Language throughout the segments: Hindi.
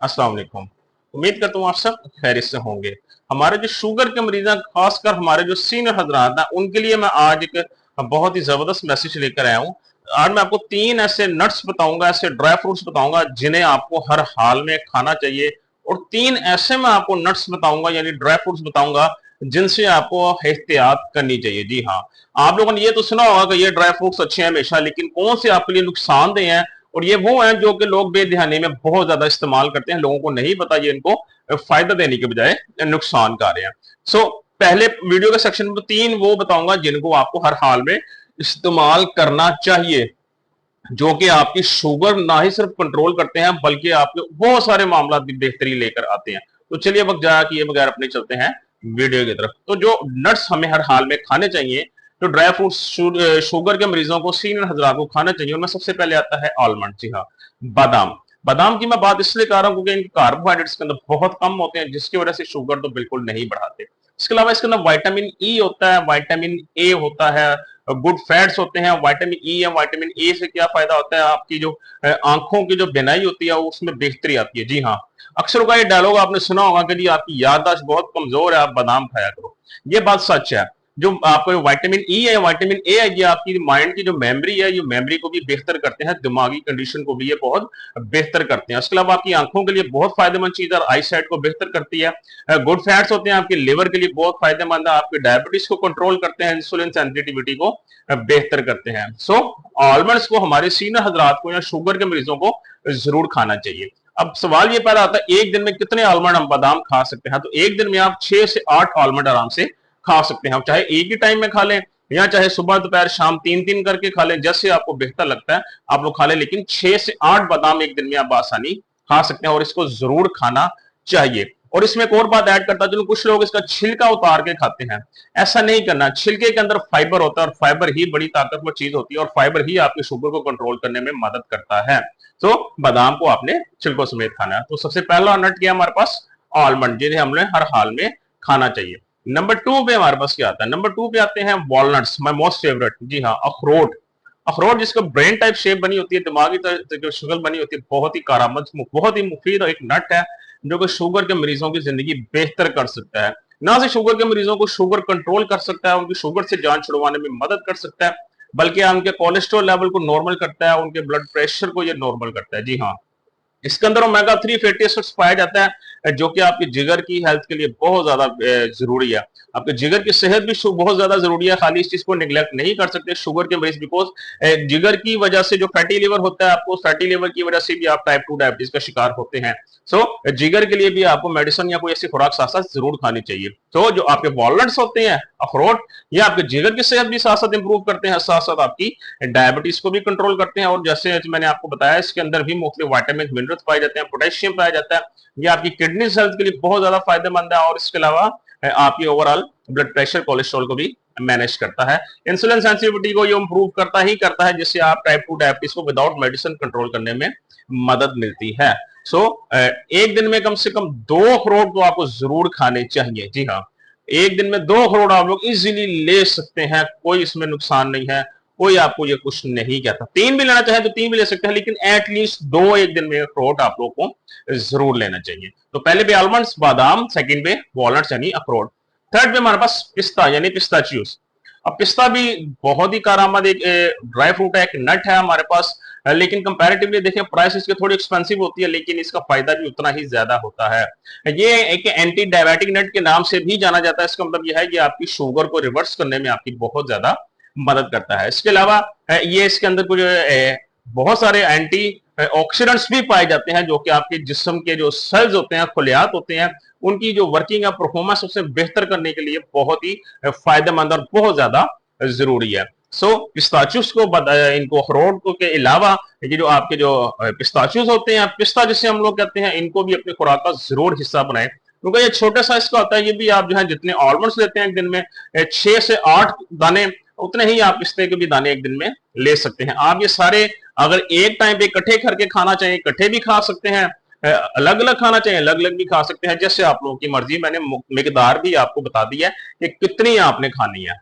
अस्सलाम वालेकुम। उम्मीद करता हूँ आप सब खैरियत से होंगे। हमारे जो शुगर के मरीज हैं, खासकर हमारे जो सीनियर हजरात हैं, उनके लिए मैं आज एक बहुत ही जबरदस्त मैसेज लेकर आया हूँ। आज मैं आपको 3 ऐसे नट्स बताऊंगा, ऐसे ड्राई फ्रूट्स बताऊंगा जिन्हें आपको हर हाल में खाना चाहिए, और 3 ऐसे मैं आपको नट्स बताऊंगा यानी ड्राई फ्रूट्स बताऊंगा जिनसे आपको एहतियात करनी चाहिए। जी हाँ, आप लोगों ने ये तो सुना होगा कि ये ड्राई फ्रूट्स अच्छे हैं हमेशा, लेकिन कौन से आपके लिए नुकसानदेह हैं, और ये वो हैं जो कि लोग बेध्यानी में बहुत ज्यादा इस्तेमाल करते हैं। लोगों को नहीं पता ये इनको फायदा देने के बजाय नुकसान कर रहे हैं। सो पहले वीडियो के सेक्शन में 3 वो बताऊंगा जिनको आपको हर हाल में इस्तेमाल करना चाहिए, जो कि आपकी शुगर ना ही सिर्फ कंट्रोल करते हैं बल्कि आपके बहुत सारे मामला भी बेहतरी लेकर आते हैं। तो चलिए वक्त जाया किए बगैर अपने चलते हैं वीडियो की तरफ। तो जो नट्स हमें हर हाल में खाने चाहिए, तो ड्राई फ्रूट्स शुगर के मरीजों को, सीनियर हजरात को खाना चाहिए, उनमें सबसे पहले आता है आलमंड। जी हाँ, बादाम। बादाम की मैं बात इसलिए कर रहा हूं क्योंकि इनके कार्बोहाइड्रेट्स के अंदर बहुत कम होते हैं, जिसकी वजह से शुगर तो बिल्कुल नहीं बढ़ाते। इसके अलावा इसके अंदर विटामिन ई होता है, विटामिन ए होता है, गुड फैट्स होते हैं। विटामिन ई या विटामिन ए से क्या फायदा होता है, आपकी जो आंखों की जो बिनाई होती है उसमें बेहतरी आती है। जी हाँ, अक्सर का ये डायलॉग आपने सुना होगा कि जी आपकी याददाश्त बहुत कमजोर है, आप बादाम खाया करो। ये बात सच है। जो आपको विटामिन ई है, विटामिन ए है, ये आपकी माइंड की जो मेमोरी है, ये मेमोरी को भी बेहतर करते हैं, दिमागी कंडीशन को भी ये बहुत बेहतर करते हैं। इसके अलावा आपकी आंखों के लिए बहुत फायदेमंद चीज है, आई साइट को बेहतर करती है। गुड फैट्स होते हैं आपके लिवर के लिए बहुत फायदेमंद है, आपके डायबिटीज को कंट्रोल करते हैं, इंसुलिन सेंसिटिविटी को बेहतर करते हैं। सो आलमंड्स को हमारे सीनियर हजरात को या शुगर के मरीजों को जरूर खाना चाहिए। अब सवाल ये पैदा आता है, एक दिन में कितने आलमंड हम बादाम खा सकते हैं? तो एक दिन में आप 6 से 8 आलमंड आराम से खा सकते हैं। आप चाहे एक ही टाइम में खा लें या चाहे सुबह दोपहर शाम 3-3 करके खा लें, जैसे आपको बेहतर लगता है आप लोग खा लें, लेकिन 6 से 8 बादाम एक दिन में आप आसानी खा सकते हैं, और इसको जरूर खाना चाहिए। और इसमें एक और बात ऐड करता हूं, कुछ लोग इसका छिलका उतार के खाते हैं। ऐसा नहीं करना। छिलके के अंदर फाइबर होता है, और फाइबर ही बड़ी ताकतवर चीज होती है, और फाइबर ही आपकी शुगर को कंट्रोल करने में मदद करता है। तो बादाम को आपने छिलकों समेत खाना है। तो सबसे पहला नट क्या हमारे पास? आलमंड, जिन्हें हमने हर हाल में खाना चाहिए। नंबर 2 पे हमारे पास क्या आता है? नंबर 2 पे आते हैं वॉलनट्स, माय मोस्ट फेवरेट। जी हाँ, अखरोट। अखरोट जिसका ब्रेन टाइप शेप बनी होती है, दिमागी जो शक्ल बनी होती है, बहुत ही कारामद, बहुत ही मुफीद और एक नट है जो कि शुगर के मरीजों की जिंदगी बेहतर कर सकता है। ना सिर्फ शुगर के मरीजों को शुगर कंट्रोल कर सकता है, उनकी शुगर से जान छुड़वाने में मदद कर सकता है, बल्कि उनके कोलेस्ट्रॉल लेवल को नॉर्मल करता है, उनके ब्लड प्रेशर को ये नॉर्मल करता है। जी हाँ, इसके अंदर ओमेगा 3 फैटी एसिड्स पाया जाता है, जो कि आपकी जिगर की हेल्थ के लिए बहुत ज्यादा जरूरी है। आपके जिगर की सेहत भी बहुत ज्यादा जरूरी है, खाली इस चीज को निगलेक्ट नहीं कर सकते शुगर के मरीज, बिकॉज जिगर की वजह से जो फैटी लिवर होता है, आपको फैटी लिवर की वजह से भी आप टाइप 2 डायबिटीज का शिकार होते हैं। सो जिगर के लिए भी आपको मेडिसिन या कोई ऐसी खुराक साथ साथ जरूर खानी चाहिए। तो जो आपके वॉलनट्स होते हैं, अखरोट, ये आपके जिगर की सेहत भी साथ साथ इंप्रूव करते हैं, साथ साथ आपकी डायबिटीज को भी कंट्रोल करते हैं, और जैसे मैंने आपको बताया इसके अंदर भी मुख्तलिफ विटामिन मिनरल्स पाए जाते हैं, पोटेशियम पाया जाता है। ये आपकी किडनी हेल्थ के लिए बहुत ज्यादा फायदेमंद है, और इसके अलावा आपकी ओवरऑल ब्लड प्रेशर, कोलेस्ट्रॉल को भी मैनेज करता है। इंसुलिन सेंसिटिविटी को ये इंप्रूव करता ही करता है, जिससे आप टाइप 2 डायबिटीज को विदाउट मेडिसिन कंट्रोल करने में मदद मिलती है। सो एक दिन में कम से कम 2 अखरोट तो आपको जरूर खाने चाहिए। जी हाँ, एक दिन में 2 अखरोट आप लोग इजीली ले सकते हैं, कोई इसमें नुकसान नहीं है, कोई आपको ये कुछ नहीं कहता। 3 भी लेना चाहे तो 3 भी ले सकते हैं, लेकिन एटलीस्ट 2 एक दिन में अखरोट आप लोग को जरूर लेना चाहिए। तो पहले पे आलमंड्स, बादाम, सेकंड पे वॉलनट्स यानी अखरोट, थर्ड पे हमारे पास पिस्ता यानी पिस्ताचियोस। अब पिस्ता भी बहुत ही कारआमद एक ड्राई फ्रूट है, एक नट है हमारे पास, लेकिन कंपैरेटिवली देखें प्राइस इसकी थोड़ी एक्सपेंसिव होती है, लेकिन इसका फायदा भी उतना ही ज्यादा होता है। ये एक एंटी डायबिटिक नट के नाम से भी जाना जाता है। इसका मतलब यह है कि आपकी शुगर को रिवर्स करने में आपकी बहुत ज्यादा मदद करता है। इसके अलावा ये इसके अंदर कुछ बहुत सारे एंटी ऑक्सीडेंट्स भी पाए जाते हैं, जो कि आपके जिस्म के जो सेल्स होते हैं, खुलियात होते हैं, उनकी जो वर्किंग है, परफॉर्मेंस उसे बेहतर करने के लिए बहुत ही फायदेमंद और बहुत ज्यादा जरूरी है। सो पिस्ताचूस को इनको अखरोट के अलावा ये जो आपके जो पिस्ताचूस होते हैं, पिस्ता जिसे हम लोग कहते हैं, इनको भी अपनी खुराक का जरूर हिस्सा बनाएं, क्योंकि ये छोटे साइज का होता है। ये भी आप जो है जितने आलमंड्स लेते हैं एक दिन में 6 से 8 दाने, उतने ही आप पिस्ते के भी दाने एक दिन में ले सकते हैं। आप ये सारे अगर एक टाइम पे इकट्ठे करके खाना चाहिए, इकट्ठे भी खा सकते हैं, अलग अलग खाना चाहिए, अलग अलग भी खा सकते हैं, जैसे आप लोगों की मर्जी। मैंने मिकदार भी आपको बता दिया है कि कितनी आपने खानी है।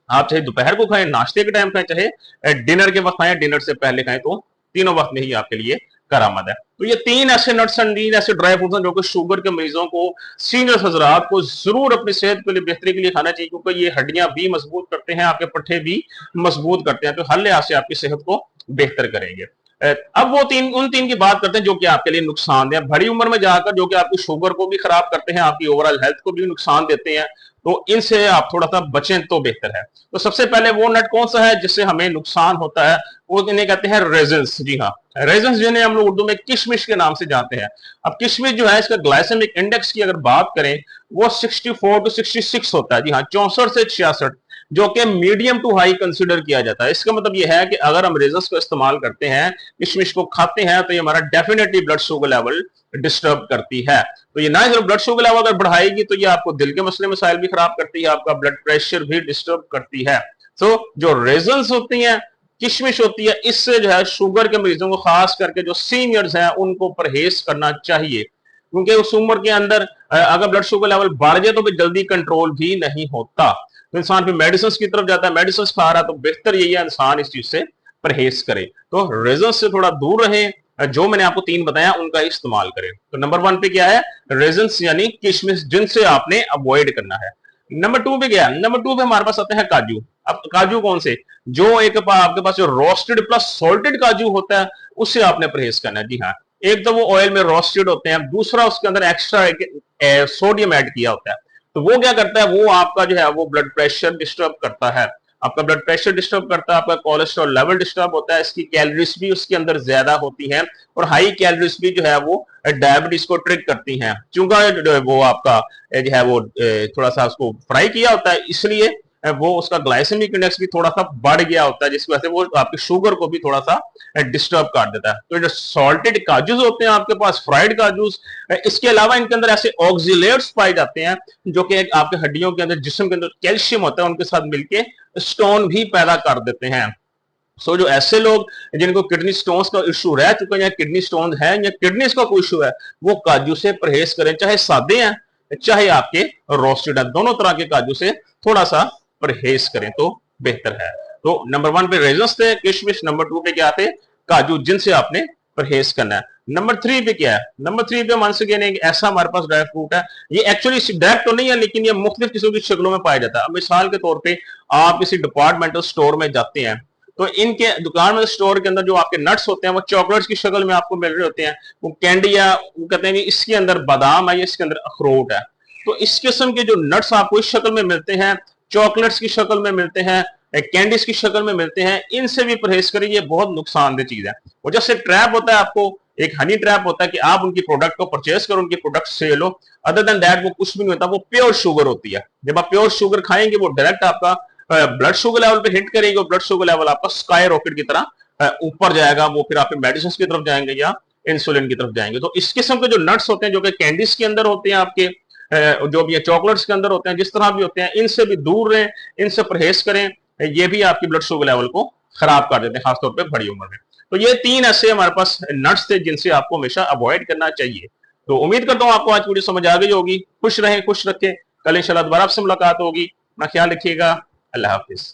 आप चाहे दोपहर को खाएं, नाश्ते के टाइम खाएं, चाहे डिनर के वक्त खाएं, डिनर से पहले खाएं, तो तीनों वक्त में ही आपके लिए करामद है। तो ये तीन ऐसे नट्स एंड तीन ऐसे ड्राई फ्रूट्स हैं जो कि शुगर के मरीजों को, सीनियर हजरात को जरूर अपनी सेहत के लिए, बेहतरी के लिए खाना चाहिए, क्योंकि ये हड्डियां भी मजबूत करते हैं, आपके पट्टे भी मजबूत करते हैं, तो हर लिहाज से आपकी सेहत को बेहतर करेंगे। अब वो उन तीन की बात करते हैं जो कि आपके लिए नुकसान है बड़ी उम्र में जाकर, जो कि आपकी शुगर को भी खराब करते हैं, आपकी ओवरऑल हेल्थ को भी नुकसान देते हैं, तो इनसे आप थोड़ा सा बचें तो बेहतर है। तो सबसे पहले वो नट कौन सा है जिससे हमें नुकसान होता है, वो इन्हें कहते हैं रेजन्स। जी हाँ, रेजन्स जिन्हें हम लोग उर्दू में किशमिश के नाम से जानते हैं। अब किशमिश जो है, इसका ग्लाइसेमिक इंडेक्स की अगर बात करें, वो 64 to 66 होता है। जी हाँ, 64 से 66, जो कि मीडियम टू हाई कंसिडर किया जाता है। इसका मतलब यह है कि अगर हम रेजन्स को इस्तेमाल करते हैं, किशमिश को खाते हैं, तो ये हमारा definitely blood sugar level disturb करती है। तो ये ना सिर्फ ब्लड शुगर लेवल अगर बढ़ाएगी, तो ये आपको दिल के मसले मसाइल भी खराब करती है, आपका ब्लड प्रेशर भी डिस्टर्ब करती है। तो जो रेजन्स होती हैं, किशमिश होती है, इससे जो है शुगर के मरीजों को, खास करके जो सीनियर्स हैं, उनको परहेज करना चाहिए, क्योंकि उस उम्र के अंदर अगर ब्लड शुगर लेवल बढ़ जाए तो फिर जल्दी कंट्रोल भी नहीं होता, तो इंसान फिर मेडिसिन की तरफ जाता है। मेडिसिन खा रहा है, तो बेहतर यही है इंसान इस चीज से परहेज करे। तो रेजन से थोड़ा दूर रहे, जो मैंने आपको तीन बताया उनका इस्तेमाल करें। तो नंबर 1 पे क्या है, रेजन्स यानी किशमिश, जिनसे आपने अवॉइड करना है। नंबर 2 पे क्या है, नंबर 2 पे हमारे पास आते हैं काजू। अब काजू कौन से, जो एक आपके पास जो रोस्टेड प्लस सॉल्टेड काजू होता है, उससे आपने परहेज करना है। जी हाँ, एक तो वो ऑयल में रोस्टेड होते हैं, दूसरा उसके अंदर एक्स्ट्रा सोडियम ऐड किया होता है। तो वो क्या करता है, वो आपका जो है वो ब्लड प्रेशर डिस्टर्ब करता है, आपका ब्लड प्रेशर डिस्टर्ब करता है, आपका कोलेस्ट्रॉल लेवल डिस्टर्ब होता है, इसकी कैलोरीज भी उसके अंदर ज्यादा होती हैं, और हाई कैलोरीज भी जो है वो डायबिटीज को ट्रिक करती हैं, क्योंकि वो आपका जो है वो थोड़ा सा उसको फ्राई किया होता है, इसलिए वो उसका ग्लाइसेमिक इंडेक्स भी थोड़ा सा बढ़ गया होता है, जिसकी वजह से वो आपकी शुगर को भी थोड़ा सा डिस्टर्ब कर देता है। तो जो सॉल्टेड काजूस होते हैं आपके पास, फ्राइड काजूस, इसके अलावा इनके अंदर ऐसे ऑक्सिलेट्स पाए जाते हैं जो कि आपके हड्डियों के अंदर, जिस्म के अंदर कैल्शियम होता है, उनके साथ मिलके स्टोन भी पैदा कर देते हैं। सो जो ऐसे लोग जिनको किडनी स्टोन्स का इशू रह चुका है, या किडनी स्टोन है, या किडनीज का कोई इशू है, वो काजू से परहेज करें, चाहे सादे हैं चाहे आपके रोस्टेड है, दोनों तरह के काजू से थोड़ा सा परहेज करें तो बेहतर है। तो नंबर 1 पे रेजन्स थे, किशमिश। नंबर 2 पे क्या थे, काजू, जिनसे आपने परहेज करना है। नंबर 3 पे क्या है, नंबर 3 पे मान सके नहीं, ऐसा हमारे पास ड्राई फ्रूट है, ये एक्चुअली डायरेक्ट तो नहीं है, लेकिन ये मुख्तलिफ किस्म की शक्लों में पाया जाता है। अब मिसाल के तौर पे आप किसी डिपार्टमेंटल स्टोर में जाते हैं, तो इनके दुकान में, स्टोर के अंदर जो आपके नट्स होते हैं, वो चॉकलेट्स की शक्ल में आपको मिल रहे होते हैं, वो कैंडी, या वो कहते हैं इसके अंदर बादाम है या इसके अंदर अखरोट है। तो इस किस्म के जो नट्स आपको इस शक्ल में मिलते हैं, चॉकलेट्स की शक्ल में मिलते हैं, कैंडीज की शक्ल में मिलते हैं, इनसे भी परहेज करें, ये बहुत नुकसानदेह चीज है। और जैसे ट्रैप होता है, आपको एक हनी ट्रैप होता है कि आप उनकी प्रोडक्ट को परचेज करो, उनकी प्रोडक्ट से लो, अदर देन दैट वो कुछ भी नहीं होता, वो प्योर शुगर होती है। जब आप प्योर शुगर खाएंगे, वो डायरेक्ट आपका ब्लड शुगर लेवल पे हिट करेगी, और ब्लड शुगर लेवल आपका स्काई रॉकेट की तरह ऊपर जाएगा, वो फिर आप मेडिसिन की तरफ जाएंगे या इंसुलिन की तरफ जाएंगे। तो इस किस्म के जो नट्स होते हैं, जो कि कैंडीज के अंदर होते हैं, आपके जो भी चॉकलेट्स के अंदर होते हैं, जिस तरह भी होते हैं, इनसे भी दूर रहें, इनसे परहेज करें, ये भी आपकी ब्लड शुगर लेवल को खराब कर देते हैं, खासतौर पर बड़ी उम्र में। तो ये तीन ऐसे हमारे पास नट्स थे जिनसे आपको हमेशा अवॉइड करना चाहिए। तो उम्मीद करता हूं आपको आज वीडियो समझ आ गई होगी। खुश रहें, खुश रखें, कल इंशाल्लाह दोबारा आपसे मुलाकात होगी। अपना ख्याल रखिएगा। अल्लाह हाफिज।